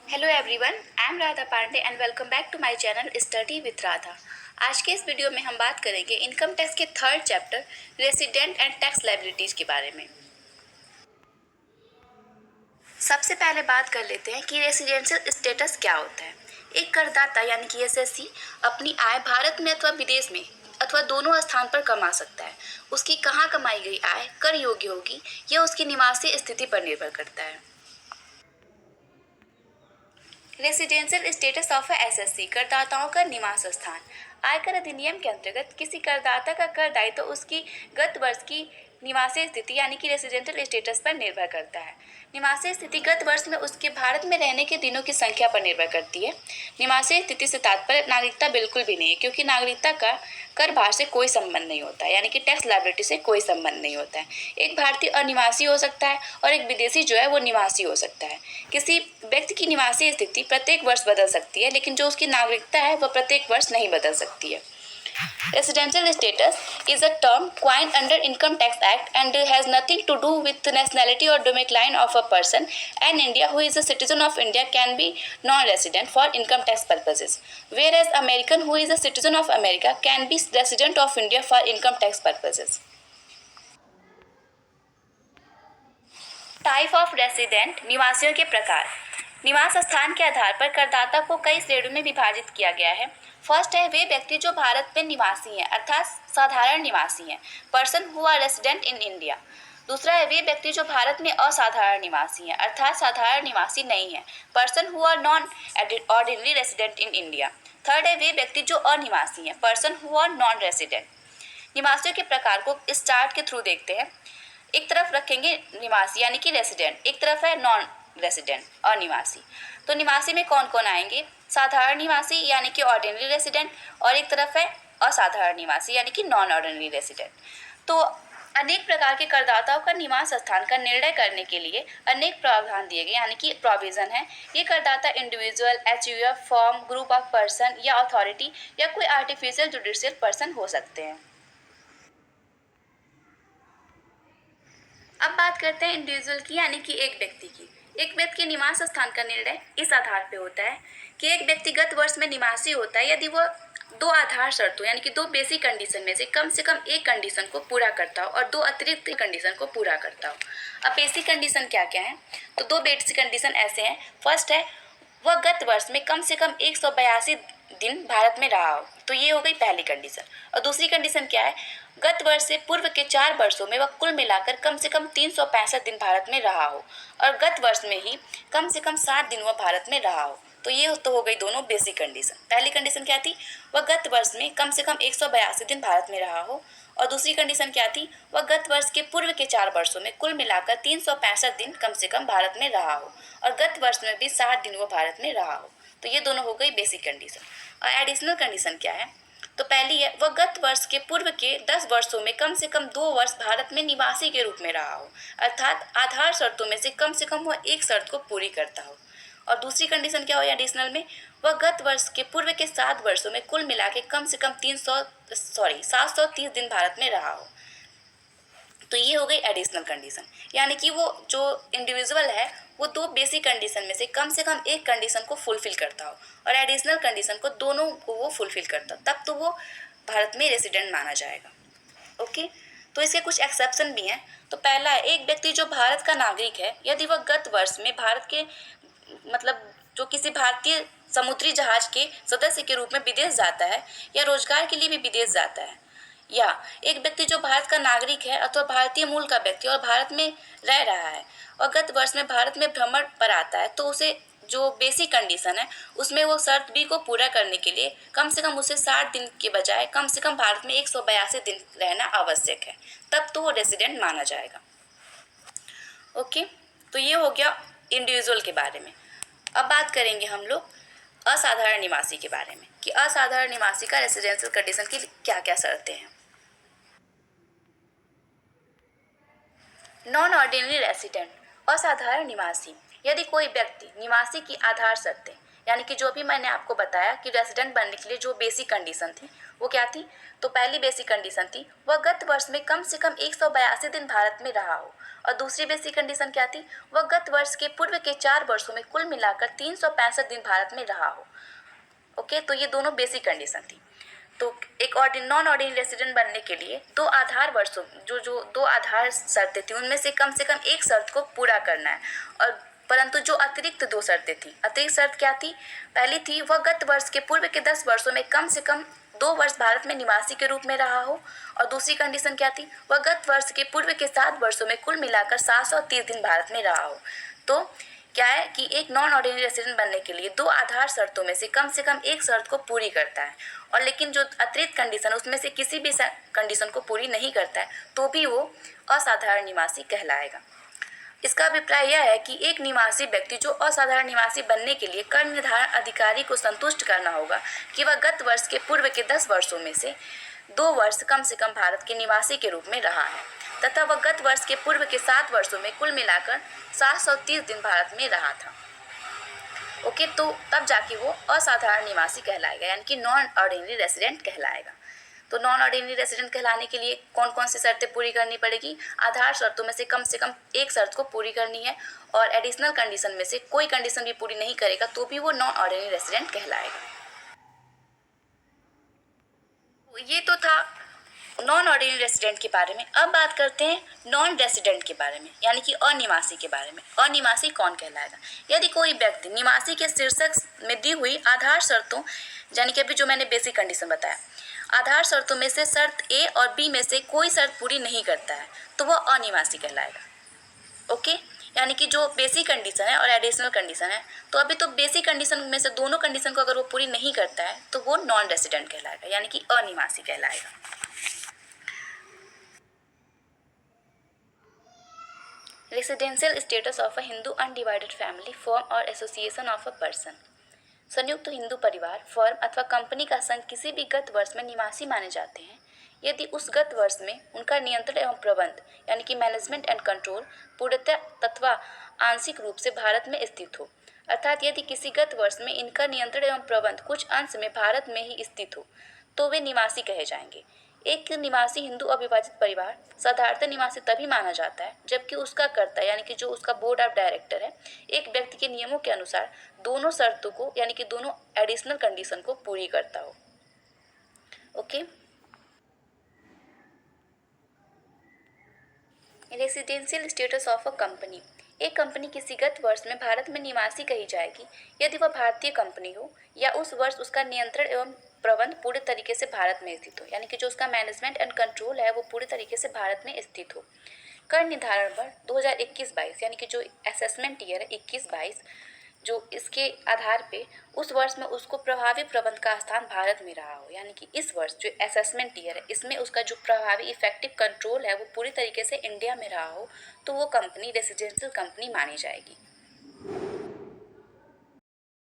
Hello everyone, I am Radha Pandey and welcome back to my channel study with Radha. आज के इस video में हम बात करेंगे इनकम टैक्स के third chapter resident and tax liabilities के बारे में। सबसे पहले बात कर लेते हैं कि रेसिडेंशियल स्टेटस क्या होता है। एक करदाता यानी कि एसएससी अपनी आय भारत में अथवा विदेश में अथवा दोनों स्थान पर कमा सकता है। उसकी कहाँ कमाई गई आय कर योग्य होगी, यह उसकी निवासी स्थिति पर निर्भर करता है। रेसिडेंशियल स्टेटस ऑफ एसएससी करदाताओं का निवास स्थान। आयकर अधिनियम के अंतर्गत किसी करदाता का कर दायित्व तो उसकी गत वर्ष की निवासी स्थिति यानी कि रेसिडेंशियल स्टेटस पर निर्भर करता है। निवासी स्थिति गत वर्ष में उसके भारत में रहने के दिनों की संख्या पर निर्भर करती है। निवासी स्थिति से तात्पर्य नागरिकता बिल्कुल भी नहीं है, क्योंकि नागरिकता का कर भार से कोई संबंध नहीं होता है, यानी कि टैक्स लायबिलिटी से कोई संबंध नहीं होता है। एक भारतीय अनिवासी हो सकता है और एक विदेशी जो है वो निवासी हो सकता है। किसी व्यक्ति की निवासी स्थिति प्रत्येक वर्ष बदल सकती है, लेकिन जो उसकी नागरिकता है वह प्रत्येक वर्ष नहीं बदल सकती है। Residential status is a term coined under Income Tax Act and has nothing to do with the nationality or domicile of a person. An India who is a citizen of India can be non-resident for income tax purposes, whereas American who is a citizen of America can be resident of India for income tax purposes. Type of resident निवासियों के प्रकार। निवास स्थान के आधार पर करदाता को कई श्रेणियों में विभाजित किया गया है। फर्स्ट है वे व्यक्ति जो भारत में निवासी हैं, अर्थात साधारण निवासी हैं, person who are resident in India. दूसरा है वे व्यक्ति जो भारत में असाधारण निवासी हैं, अर्थात साधारण निवासी नहीं है, person who are non ordinary resident in India. Third है वे व्यक्ति जो अनिवासी हैं, person who are non resident. निवासियों के प्रकार को इस चार्ट के थ्रू देखते हैं। एक तरफ रखेंगे निवासी यानी कि रेसिडेंट, एक तरफ है नॉन रेसिडेंट अनिवासी। तो निवासी में कौन कौन आएंगे? साधारण निवासी यानी कि ऑर्डिनरी रेसिडेंट, और एक तरफ है असाधारण निवासी यानी कि नॉन ऑर्डिनरी रेसिडेंट। तो अनेक प्रकार के करदाताओं का निवास स्थान का निर्णय करने के लिए अनेक प्रावधान दिए गए यानी कि प्रोविजन है। ये करदाता individual, HUF, firm, group of person या अथॉरिटी या कोई आर्टिफिशियल जुडिशियल पर्सन हो सकते हैं। अब बात करते हैं इंडिविजुअल की यानी कि एक व्यक्ति की। एक व्यक्ति के निवास स्थान का निर्णय इस आधार पे होता है कि एक व्यक्तिगत वर्ष में निवासी होता है यदि वह दो आधार शर्तों यानी कि दो बेसिक कंडीशन में से कम एक कंडीशन को पूरा करता हो और दो अतिरिक्त कंडीशन को पूरा करता हो। अब बेसिक कंडीशन क्या क्या है? तो दो बेसिक कंडीशन ऐसे हैं। फर्स्ट है वह गत वर्ष में कम से कम 182 दिन भारत में रहा हो, तो ये हो गई पहली कंडीशन। और दूसरी कंडीशन क्या है? गत वर्ष से पूर्व के 4 वर्षों में वह कुल मिलाकर कम से कम 365 दिन भारत में रहा हो और गत वर्ष में ही कम से कम 7 दिन वह भारत में रहा हो। तो ये तो हो गई दोनों बेसिक कंडीशन। पहली कंडीशन क्या थी? वह गत वर्ष में कम से कम 182 दिन भारत में रहा हो, और दूसरी कंडीशन क्या थी? वह गत वर्ष के पूर्व के 4 वर्षों में कुल मिलाकर 365 दिन कम से कम भारत में रहा हो और गत वर्ष में भी 7 दिन वह भारत में रहा हो। तो ये दोनों हो गई बेसिक कंडीशन। और एडिशनल कंडीशन क्या है? तो पहली है वह गत वर्ष के पूर्व के 10 वर्षों में कम से कम 2 वर्ष भारत में निवासी के रूप में रहा हो, अर्थात आधार शर्तों में से कम वह एक शर्त को पूरी करता हो। और दूसरी कंडीशन क्या हो एडिशनल में? वह गत वर्ष के पूर्व के 7 वर्षों में कुल मिला के कम से कम 730 दिन भारत में रहा हो। तो ये हो गई एडिशनल कंडीशन, यानी कि वो जो इंडिविजुअल है वो दो बेसिक कंडीशन में से कम एक कंडीशन को फुलफिल करता हो और एडिशनल कंडीशन को दोनों को वो फुलफिल करता हो, तब तो वो भारत में रेसिडेंट माना जाएगा। ओके, तो इसके कुछ एक्सेप्शन भी हैं। तो पहला है एक व्यक्ति जो भारत का नागरिक है यदि वह गत वर्ष में भारत के जो किसी भारतीय समुद्री जहाज के सदस्य के रूप में विदेश जाता है या रोजगार के लिए भी विदेश जाता है, या एक व्यक्ति जो भारत का नागरिक है अथवा भारतीय मूल का व्यक्ति और भारत में रह रहा है और गत वर्ष में भारत में भ्रमण पर आता है, तो उसे जो बेसिक कंडीशन है उसमें वो शर्त बी को पूरा करने के लिए कम से कम उसे 60 दिन के बजाय कम से कम भारत में 182 दिन रहना आवश्यक है, तब तो वो रेसिडेंट माना जाएगा। ओके, तो ये हो गया इंडिविजुअल के बारे में। अब बात करेंगे हम लोग असाधारण निवासी के बारे में कि असाधारण निवासी का रेसिडेंशियल कंडीशन की क्या क्या शर्तें हैं। नॉन ऑर्डिनरी रेसिडेंट असाधारण निवासी। यदि कोई व्यक्ति निवासी की आधार शर्तें यानी कि जो भी मैंने आपको बताया कि रेजिडेंट बनने के लिए जो बेसिक कंडीशन थी वो क्या थी। तो पहली बेसिक कंडीशन थी वह गत वर्ष में कम से कम 182 दिन भारत में रहा हो, और दूसरी बेसिक कंडीशन क्या थी, वह गत वर्ष के पूर्व के 4 वर्षों में कुल मिलाकर 365 दिन भारत में रहा हो। ओके, तो ये दोनों बेसिक कंडीशन थी। तो एक नॉन ऑर्डिनरी रेसिडेंट बनने के लिए दो आधार वर्षों जो दो आधार शर्तें थी उनमें से कम एक शर्त को पूरा करना है। और परंतु जो अतिरिक्त दो शर्तें थी, अतिरिक्त शर्त क्या थी, पहली थी वह गत वर्ष के पूर्व के 10 वर्षों में कम से कम 2 वर्ष भारत में निवासी के रूप में रहा हो, और दूसरी कंडीशन क्या थी, वह गत वर्ष के पूर्व के 7 वर्षों में कुल मिलाकर 730 दिन भारत में रहा हो। तो क्या है कि एक नॉन ऑर्डिनरी रेसिडेंट बनने के लिए दो आधार शर्तों में से कम एक शर्त को पूरी करता है, और लेकिन जो अतिरिक्त कंडीशन उसमें से किसी भी कंडीशन को पूरी नहीं करता है तो भी वो असाधारण निवासी कहलाएगा। इसका अभिप्राय यह है कि एक निवासी व्यक्ति जो असाधारण निवासी बनने के लिए कर निर्धारण अधिकारी को संतुष्ट करना होगा कि वह गत वर्ष के पूर्व के 10 वर्षों में से 2 वर्ष कम से कम भारत के निवासी के रूप में रहा है, तथा वह गत वर्ष के पूर्व के 7 वर्षों में कुल मिलाकर 730 दिन भारत में रहा था। ओके, तो तब जाके वो असाधारण निवासी कहलाएगा, यानी कि नॉन ऑर्डिनरी रेसिडेंट कहलाएगा। तो नॉन ऑर्डिनरी रेसिडेंट कहलाने के लिए कौन कौन सी शर्तें पूरी करनी पड़ेगी, आधार शर्तों में से कम एक शर्त को पूरी करनी है, और एडिशनल कंडीशन में से कोई कंडीशन भी पूरी नहीं करेगा तो भी वो नॉन ऑर्डिनरी रेसिडेंट कहलाएगा। ये तो था नॉन ऑर्डिनरी रेसिडेंट के बारे में। अब बात करते हैं नॉन रेसिडेंट के बारे में, यानी कि अनिवासी के बारे में। अनिवासी कौन कहलाएगा, यदि कोई व्यक्ति निवासी के शीर्षक में दी हुई आधार शर्तों, यानी कि अभी जो मैंने बेसिक कंडीशन बताया, आधार शर्तों में से शर्त ए और बी में से कोई शर्त पूरी नहीं करता है तो वह अनिवासी कहलाएगा। ओके, यानी कि जो बेसिक कंडीशन है और एडिशनल कंडीशन है, तो अभी तो बेसिक कंडीशन में से दोनों कंडीशन को अगर वो पूरी नहीं करता है तो वो नॉन रेसिडेंट कहलाएगा, यानी कि अनिवासी कहलाएगा। Residential status of a Hindu undivided family, firm और एसोसिएशन ऑफ अ पर्सन। संयुक्त हिंदू परिवार, फर्म अथवा कंपनी का संघ किसी भी गत वर्ष में निवासी माने जाते हैं यदि उस गत वर्ष में उनका नियंत्रण एवं प्रबंध, यानी कि मैनेजमेंट एंड कंट्रोल, पूर्णतः तथा आंशिक रूप से भारत में स्थित हो। अर्थात यदि किसी गत वर्ष में इनका नियंत्रण एवं प्रबंध कुछ अंश में भारत में ही स्थित हो तो वे निवासी कहे जाएंगे। एक निवासी हिंदू अविभाजित परिवार साधारणतः निवासी तभी माना जाता है जबकि उसका कर्ता, यानी कि जो उसका बोर्ड ऑफ डायरेक्टर है, एक व्यक्ति के नियमों के अनुसार दोनों शर्तों को, यानी कि दोनों एडिशनल कंडीशन को पूरी करता हो। Okay, residential status of a company. एक कंपनी किसी गत वर्ष में भारत में निवासी कही जाएगी यदि वह भारतीय कंपनी हो या उस वर्ष उसका नियंत्रण एवं प्रबंध पूरे तरीके से भारत में स्थित हो, यानी कि जो उसका मैनेजमेंट एंड कंट्रोल है वो पूरे तरीके से भारत में स्थित हो। कर निर्धारण पर 2021-22, यानी कि जो असेसमेंट ईयर है 21-22, जो इसके आधार पे उस वर्ष में उसको प्रभावी प्रबंध का स्थान भारत में रहा हो, यानी कि इस वर्ष जो असेसमेंट ईयर है इसमें उसका जो प्रभावी इफेक्टिव कंट्रोल है वो पूरी तरीके से इंडिया में रहा हो तो वो कंपनी रेसिडेंशियल कंपनी मानी जाएगी।